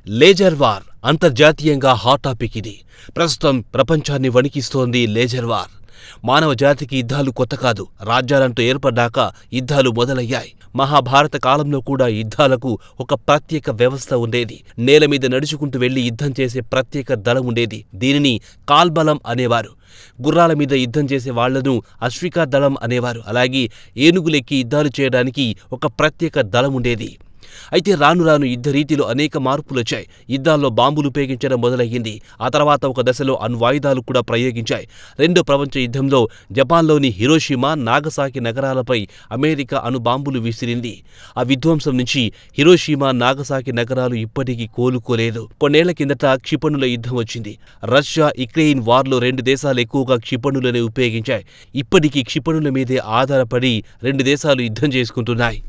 Laser war అంతర్జాతీయంగా hot topic ఇది. ప్రస్తుతం ప్రపంచాన్ని వణికిస్తోంది లేజర్ వార్. మానవ జాతికి యుద్ధాలు కొత్త కాదు. రాజ్యాలంటూ ఏర్పడ్డాక యుద్ధాలు మొదలయ్యాయి. మహాభారత కాలంలో కూడా యుద్ధాలకు ఒక ప్రత్యేక వ్యవస్థ ఉండేది. నేల మీద నడుచుకుంటూ వెళ్లి యుద్ధం చేసే ప్రత్యేక దళం ఉండేది. దీనిని కాల్బలం అనేవారు. గుర్రాల మీద యుద్ధం చేసే వాళ్లను అశ్వికా దళం అనేవారు. అలాగే ఏనుగులెక్కి యుద్ధాలు చేయడానికి ఒక ప్రత్యేక దళం ఉండేది. అయితే రాను రాను యుద్ధ రీతిలో అనేక మార్పులొచ్చాయి. యుద్ధాల్లో బాంబులు ఉపయోగించడం మొదలయ్యింది. ఆ తర్వాత ఒక దశలో అణ్వాయుధాలు కూడా ప్రయోగించాయి. రెండో ప్రపంచ యుద్ధంలో జపాన్లోని హిరోషిమా, నాగసాకి నగరాలపై అమెరికా అణుబాంబులు విసిరింది. ఆ విధ్వంసం నుంచి హిరోషిమా, నాగసాకి నగరాలు ఇప్పటికీ కోలుకోలేదు. కొన్నేళ్ల కిందట క్షిపణుల యుద్ధం వచ్చింది. రష్యా, యుక్రెయిన్ వార్లో రెండు దేశాలు ఎక్కువగా క్షిపణులనే ఉపయోగించాయి. ఇప్పటికీ క్షిపణుల మీదే ఆధారపడి రెండు దేశాలు యుద్ధం చేసుకుంటున్నాయి.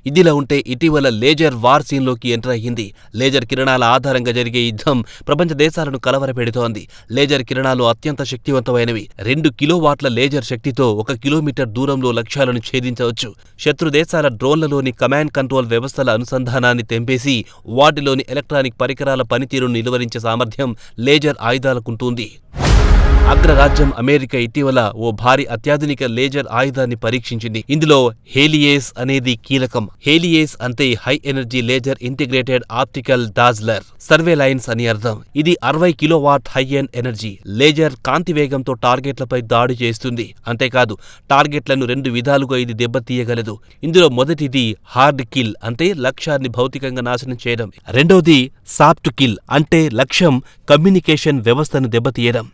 ఇదిలా ఉంటే ఇటీవల లేజర్ వార్ సీన్లోకి ఎంటర్ అయ్యింది. లేజర్ కిరణాల ఆధారంగా జరిగే యుద్ధం ప్రపంచ దేశాలను కలవరపెడుతోంది. లేజర్ కిరణాలు అత్యంత శక్తివంతమైనవి. 2 కిలోవాట్ల లేజర్ శక్తితో 1 కిలోమీటర్ దూరంలో లక్ష్యాలను ఛేదించవచ్చు. శత్రు దేశాల డ్రోన్లలోని కమాండ్ కంట్రోల్ వ్యవస్థల అనుసంధానాన్ని తెంపేసి వాటిలోని ఎలక్ట్రానిక్ పరికరాల పనితీరును నిలువరించే సామర్థ్యం లేజర్ ఆయుధాలకుంటుంది. అగ్రరాజ్యం అమెరికా ఇటీవల ఓ భారీ అత్యాధునిక లేజర్ ఆయుధాన్ని పరీక్షించింది. ఇందులో హేలియేస్ అనేది కీలకం. హేలియేస్ అంటే high energy laser integrated optical dazzler surveillance అని అర్థం. ఇది 60 kilowatt high end energy laser కాంతి వేగంతో టార్గెట్లపై దాడి చేస్తుంది. అంతేకాదు టార్గెట్లను 2 విధాలుగా ఇది దెబ్బతీయగలదు. ఇందులో మొదటిది హార్డ్ కిల్ అంటే లక్ష్యాన్ని భౌతికంగా నాశనం చేయడం. రెండోది సాఫ్ట్ కిల్ అంటే లక్ష్యం కమ్యూనికేషన్ వ్యవస్థను దెబ్బతీయడం.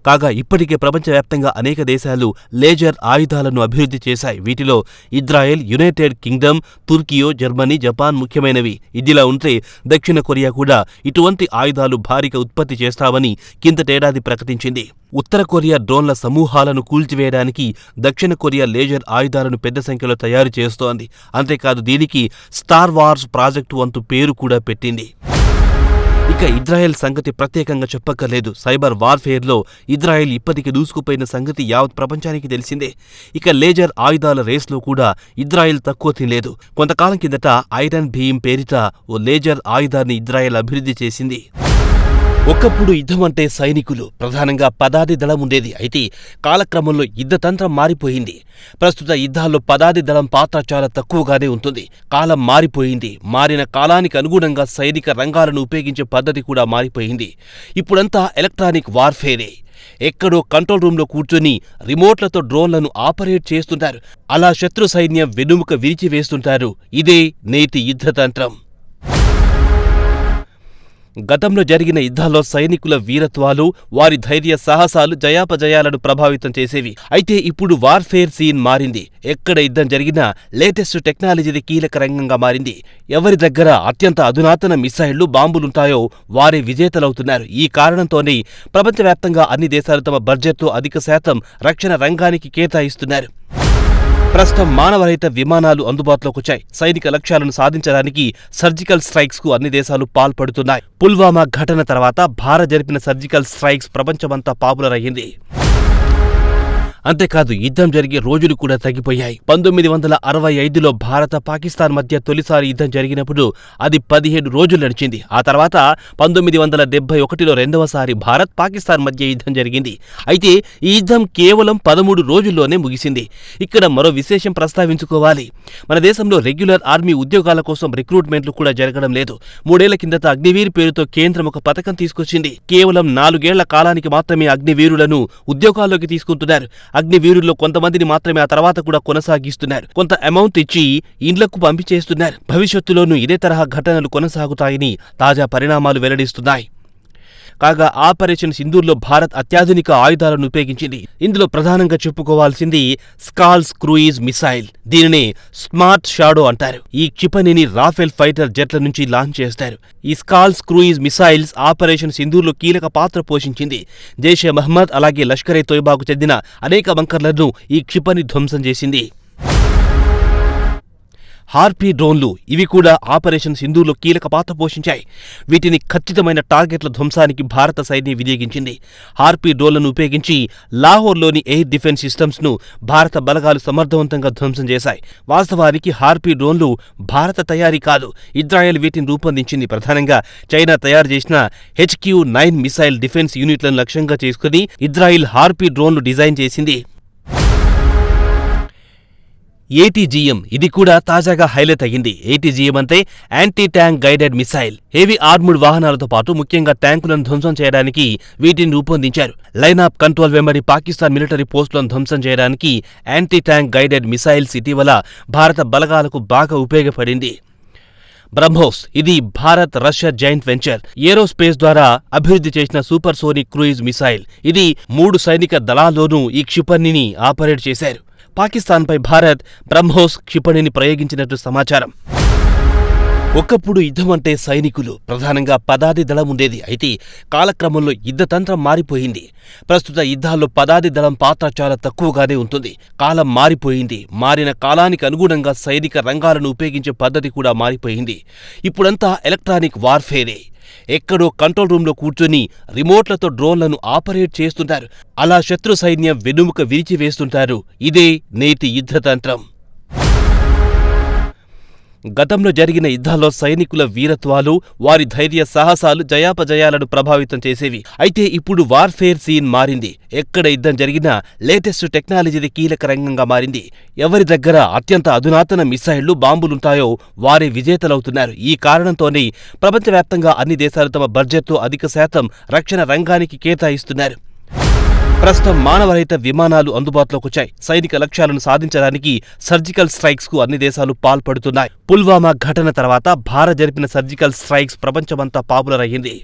కాగా ఇప్పటికే ప్రపంచవ్యాప్తంగా అనేక దేశాలు లేజర్ ఆయుధాలను అభివృద్ధి చేశాయి. వీటిలో Israel, United Kingdom, తుర్కియో, Germany, Japan ముఖ్యమైనవి. ఇదిలా ఉంటే దక్షిణ కొరియా కూడా ఇటువంటి ఆయుధాలు భారీగా ఉత్పత్తి చేస్తామని కిందటేడాది ప్రకటించింది. ఉత్తర కొరియా డ్రోన్ల సమూహాలను కూల్చివేయడానికి దక్షిణ కొరియా లేజర్ ఆయుధాలను పెద్ద సంఖ్యలో తయారు చేస్తోంది. అంతేకాదు దీనికి స్టార్ వార్స్ ప్రాజెక్టు వంతు పేరు కూడా పెట్టింది. ఇక ఇజ్రాయెల్ సంగతి ప్రత్యేకంగా చెప్పక్కర్లేదు. సైబర్ వార్ఫేర్లో ఇజ్రాయెల్ ఇప్పటికి దూసుకుపోయిన సంగతి యావత్ ప్రపంచానికి తెలిసిందే. ఇక లేజర్ ఆయుధాల రేస్లో కూడా ఇజ్రాయెల్ తక్కువ తినలేదు. కొంతకాలం కిందట ఐరన్ భీమ్ పేరిట ఓ లేజర్ ఆయుధాన్ని ఇజ్రాయెల్ అభివృద్ధి చేసింది. ఒకప్పుడు యుద్ధం అంటే సైనికులు, ప్రధానంగా పదాతి దళం ఉండేది. అయితే కాలక్రమంలో యుద్ధతంత్రం మారిపోయింది. ప్రస్తుత యుద్ధాల్లో పదాతి దళం పాత్ర చాలా తక్కువగానే ఉంటుంది. కాలం మారిపోయింది. మారిన కాలానికి అనుగుణంగా సైనిక రంగాలను ఉపయోగించే పద్ధతి కూడా మారిపోయింది. ఇప్పుడంతా ఎలక్ట్రానిక్ వార్ఫేరే. ఎక్కడో కంట్రోల్ రూంలో కూర్చొని రిమోట్లతో డ్రోన్లను ఆపరేట్ చేస్తుంటారు. అలా శత్రు సైన్యం వెనుముక విరిచివేస్తుంటారు. ఇదే నేటి యుద్ధతంత్రం. గతంలో జరిగిన యుద్ధాల్లో సైనికుల వీరత్వాలు, వారి ధైర్య సాహసాలు జయాపజయాలను ప్రభావితం చేసేవి. అయితే ఇప్పుడు వార్ఫేర్ సీన్ మారింది. ఎక్కడ యుద్ధం జరిగినా లేటెస్ట్ టెక్నాలజీది కీలక రంగంగా మారింది. ఎవరి దగ్గర అత్యంత అధునాతన మిసైళ్లు, బాంబులుంటాయో వారే విజేతలవుతున్నారు. ఈ కారణంతోనే ప్రపంచవ్యాప్తంగా అన్ని దేశాలు తమ బడ్జెట్తో అధిక శాతం రక్షణ రంగానికి కేటాయిస్తున్నారు. ప్రస్తుతం మానవరహిత విమానాలు అందుబాటులోకొచ్చాయి. సైనిక లక్ష్యాలను సాధించడానికి సర్జికల్ స్ట్రైక్స్ కు అన్ని దేశాలు పాల్పడుతున్నాయి. పుల్వామా ఘటన తర్వాత భారత్ జరిపిన సర్జికల్ స్ట్రైక్స్ ప్రపంచమంతా పాపులర్ అయ్యింది. అంతేకాదు యుద్ధం జరిగే రోజులు కూడా తగ్గిపోయాయి. 1965లో భారత, పాకిస్తాన్ మధ్య తొలిసారి యుద్ధం జరిగినప్పుడు అది 17 రోజులు నడిచింది. ఆ తర్వాత 1971లో రెండవసారి భారత్, పాకిస్తాన్ మధ్య యుద్ధం జరిగింది. అయితే ఈ యుద్ధం కేవలం 13 రోజుల్లోనే ముగిసింది. ఇక్కడ మరో విశేషం ప్రస్తావించుకోవాలి. మన దేశంలో రెగ్యులర్ ఆర్మీ ఉద్యోగాల కోసం రిక్రూట్మెంట్లు కూడా జరగడం లేదు. 3 ఏళ్ల కిందట అగ్నివీర్ పేరుతో కేంద్రం ఒక పథకం తీసుకొచ్చింది. కేవలం 4 ఏళ్ల కాలానికి మాత్రమే అగ్నివీరులను ఉద్యోగాల్లోకి తీసుకుంటున్నారు. అగ్నివీరుల్లో కొంతమందిని మాత్రమే ఆ తర్వాత కూడా కొనసాగిస్తున్నారు. కొంత అమౌంట్ ఇచ్చి ఇండ్లకు పంపించేస్తున్నారు. భవిష్యత్తులోనూ ఇదే తరహా ఘటనలు కొనసాగుతాయని తాజా పరిణామాలు వెల్లడిస్తున్నాయి. కాగా ఆపరేషన్ సింధూర్లో భారత్ అత్యాధునిక ఆయుధాలను ఉపయోగించింది. ఇందులో ప్రధానంగా చెప్పుకోవాల్సింది స్కాల్స్ క్రూయిజ్ మిసైల్. దీనినే స్మార్ట్ షాడో అంటారు. ఈ క్షిపణిని రాఫెల్ ఫైటర్ జెట్ల నుంచి లాంచ్ చేస్తారు. ఈ స్కాల్స్ క్రూయిజ్ మిసైల్స్ ఆపరేషన్ సింధూర్లో కీలక పాత్ర పోషించింది. జైషే మహ్మద్ అలాగే లష్కరే తోయిబాకు చెందిన అనేక బంకర్లను ఈ క్షిపణి ధ్వంసం చేసింది. హార్పీ డ్రోన్లు ఇవి కూడా ఆపరేషన్ సింధూర్లో కీలక పాత్ర పోషించాయి. వీటిని ఖచ్చితమైన టార్గెట్ల ధ్వంసానికి భారత సైన్యం వినియోగించింది. హార్పీ డ్రోన్లను ఉపయోగించి లాహోర్లోని ఎయిర్ డిఫెన్స్ సిస్టమ్స్ ను భారత బలగాలు సమర్థవంతంగా ధ్వంసం చేశాయి. వాస్తవానికి హార్పీ డ్రోన్లు భారత తయారీ కాదు, ఇజ్రాయెల్ వీటిని రూపొందించింది. ప్రధానంగా చైనా తయారు చేసిన HQ-9 మిసైల్ డిఫెన్స్ యూనిట్లను లక్ష్యంగా చేసుకుని ఇజ్రాయిల్ హార్పీ డ్రోన్లు డిజైన్ చేసింది. ATGM ఇది కూడా తాజాగా హైలైట్ అయ్యింది. ATGM అంటే anti tank guided missile. Heavy armoured వాహనాలతో పాటు ముఖ్యంగా ట్యాంకులను ధ్వంసం చేయడానికి వీటిని రూపొందించారు. లైన్ ఆఫ్ కంట్రోల్ వెంబడి పాకిస్తాన్ మిలిటరీ పోస్టులను ధ్వంసం చేయడానికి యాంటీ ట్యాంక్ గైడెడ్ మిసైల్స్ ఇటీవల భారత బలగాలకు బాగా ఉపయోగపడింది. బ్రహ్మోస్ ఇది Bharat Russia joint venture aerospace ద్వారా అభివృద్ధి చేసిన సూపర్ సోనిక్ క్రూయిజ్ మిసైల్. ఇది 3 సైనిక దళాల్లోనూ ఈ క్షిపణిని ఆపరేట్ చేశారు. పాకిస్తాన్పై భారత్ బ్రహ్మోస్ క్షిపణిని ప్రయోగించినట్టు సమాచారం. ఒకప్పుడు యుద్ధమంటే సైనికులు, ప్రధానంగా పదాతి దళం ఉండేది. అయితే కాలక్రమంలో యుద్ధతంత్రం మారిపోయింది. ప్రస్తుత యుద్ధాల్లో పదాతి దళం పాత్ర చాలా తక్కువగానే ఉంటుంది. కాలం మారిపోయింది. మారిన కాలానికి అనుగుణంగా సైనిక రంగాలను ఉపయోగించే పద్ధతి కూడా మారిపోయింది. ఇప్పుడంతా ఎలక్ట్రానిక్ వార్ఫేరే. ఎక్కడో కంట్రోల్ రూంలో కూర్చొని రిమోట్లతో డ్రోన్లను ఆపరేట్ చేస్తుంటారు. అలా శత్రు సైన్యం వెనుముక విరిచివేస్తుంటారు. ఇదే నేటి యుద్ధతంత్రం. గతంలో జరిగిన యుద్ధాల్లో సైనికుల వీరత్వాలు, వారి ధైర్య సాహసాలు జయాపజయాలను ప్రభావితం చేసేవి. అయితే ఇప్పుడు వార్ఫేర్ సీన్ మారింది. ఎక్కడ యుద్ధం జరిగినా లేటెస్ట్ టెక్నాలజీది కీలక రంగంగా మారింది. ఎవరి దగ్గర అత్యంత అధునాతన మిసైళ్లు, బాంబులుంటాయో వారే విజేతలవుతున్నారు. ఈ కారణంతోనే ప్రపంచవ్యాప్తంగా అన్ని దేశాలు తమ బడ్జెట్తో అధిక శాతం రక్షణ రంగానికి కేటాయిస్తున్నారు. ప్రస్తుతం మానవరహిత విమానాలు అందుబాటులోకొచ్చాయి. సైనిక లక్ష్యాలను సాధించడానికి సర్జికల్ స్ట్రైక్స్ కు అన్ని దేశాలు పాల్పడుతున్నాయి. పుల్వామా ఘటన తర్వాత భారత్ జరిపిన సర్జికల్ స్ట్రైక్స్ ప్రపంచమంతా పాపులర్ అయ్యింది.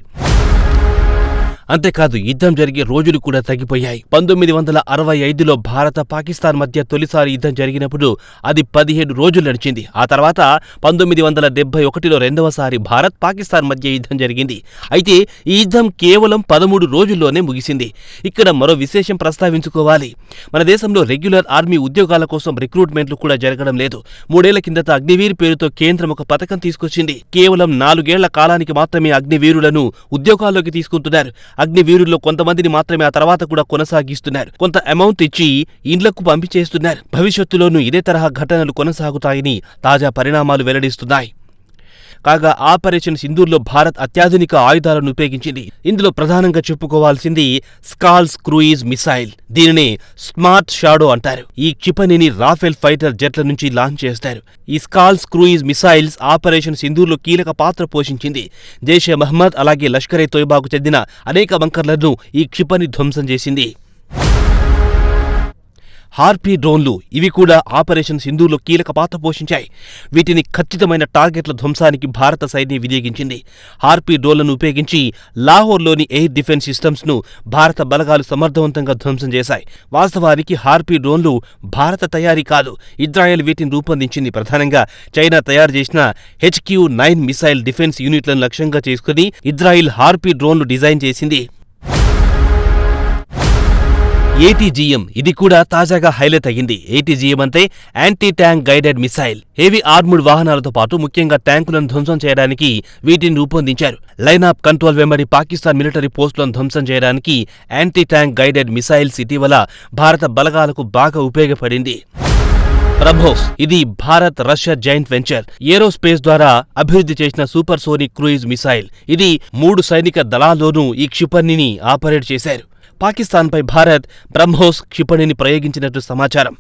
అంతేకాదు యుద్ధం జరిగే రోజులు కూడా తగ్గిపోయాయి. 1965లో భారత పాకిస్తాన్ మధ్య తొలిసారి యుద్ధం జరిగినప్పుడు అది 17 రోజులు నడిచింది. ఆ తర్వాత 1971లో రెండవసారి భారత్ పాకిస్తాన్ మధ్య యుద్ధం జరిగింది. అయితే ఈ యుద్ధం కేవలం 13 రోజుల్లోనే ముగిసింది. ఇక్కడ మరో విశేషం ప్రస్తావించుకోవాలి. మన దేశంలో రెగ్యులర్ ఆర్మీ ఉద్యోగాల కోసం రిక్రూట్మెంట్లు కూడా జరగడం లేదు. 3 ఏళ్ల కిందట అగ్నివీర్ పేరుతో కేంద్రం ఒక పథకం తీసుకొచ్చింది. కేవలం 4 ఏళ్ల కాలానికి మాత్రమే అగ్నివీరులను ఉద్యోగాల్లోకి తీసుకుంటున్నారు. అగ్నివీరుల్లో కొంతమందిని మాత్రమే ఆ తర్వాత కూడా కొనసాగిస్తున్నారు. కొంత అమౌంట్ ఇచ్చి ఇండ్లకు పంపించేస్తున్నారు. భవిష్యత్తులోనూ ఇదే తరహా ఘటనలు కొనసాగుతాయని తాజా పరిణామాలు వెల్లడిస్తున్నాయి. కాగా ఆపరేషన్ సింధూర్లో భారత్ అత్యాధునిక ఆయుధాలను ఉపయోగించింది. ఇందులో ప్రధానంగా చెప్పుకోవాల్సింది స్కాల్స్ క్రూయిజ్ మిసైల్. దీనిని స్మార్ట్ షాడో అంటారు. ఈ క్షిపణిని రాఫెల్ ఫైటర్ జెట్ల నుంచి లాంచ్ చేస్తారు. ఈ స్కాల్స్ క్రూయిజ్ మిసైల్స్ ఆపరేషన్ సింధూర్లో కీలక పాత్ర పోషించింది. జైషే మహ్మద్ అలాగే లష్కరే తోయిబాకు చెందిన అనేక బంకర్లను ఈ క్షిపణి ధ్వంసం చేసింది. హార్పీ డ్రోన్లు ఇవి కూడా ఆపరేషన్ సింధూర్లో కీలక పాత్ర పోషించాయి. వీటిని ఖచ్చితమైన టార్గెట్ల ధ్వంసానికి భారత సైన్యం వినియోగించింది. హార్పీ డ్రోన్లను ఉపయోగించి లాహోర్లోని ఎయిర్ డిఫెన్స్ సిస్టమ్స్ ను భారత బలగాలు సమర్థవంతంగా ధ్వంసం చేశాయి. వాస్తవానికి హార్పీ డ్రోన్లు భారత తయారీ కాదు, ఇజ్రాయెల్ వీటిని రూపొందించింది. ప్రధానంగా చైనా తయారు చేసిన HQ-9 మిసైల్ డిఫెన్స్ యూనిట్లను లక్ష్యంగా చేసుకుని ఇజ్రాయిల్ హార్పీ డ్రోన్లు డిజైన్ చేసింది. ATGM ఇది కూడా తాజాగా హైలైట్ అయ్యింది. ATGM అంటే anti tank guided missile. Heavy armoured వాహనాలతో పాటు ముఖ్యంగా ట్యాంకులను ధ్వంసం చేయడానికి వీటిని రూపొందించారు. లైన్ ఆఫ్ కంట్రోల్ వెంబడి పాకిస్తాన్ మిలిటరీ పోస్టులను ధ్వంసం చేయడానికి యాంటీ ట్యాంక్ గైడెడ్ మిసైల్స్ ఇటీవల భారత బలగాలకు బాగా ఉపయోగపడింది. బ్రహ్మోస్ ఇది Bharat Russia joint venture aerospace ద్వారా అభివృద్ధి చేసిన సూపర్ సోనిక్ క్రూయిజ్ మిసైల్. ఇది 3 సైనిక దళాల్లోనూ ఈ క్షిపణిని ఆపరేట్ చేశారు. పాకిస్తాన్పై భారత్ బ్రహ్మోస్ క్షిపణిని ప్రయోగించినట్టు సమాచారం.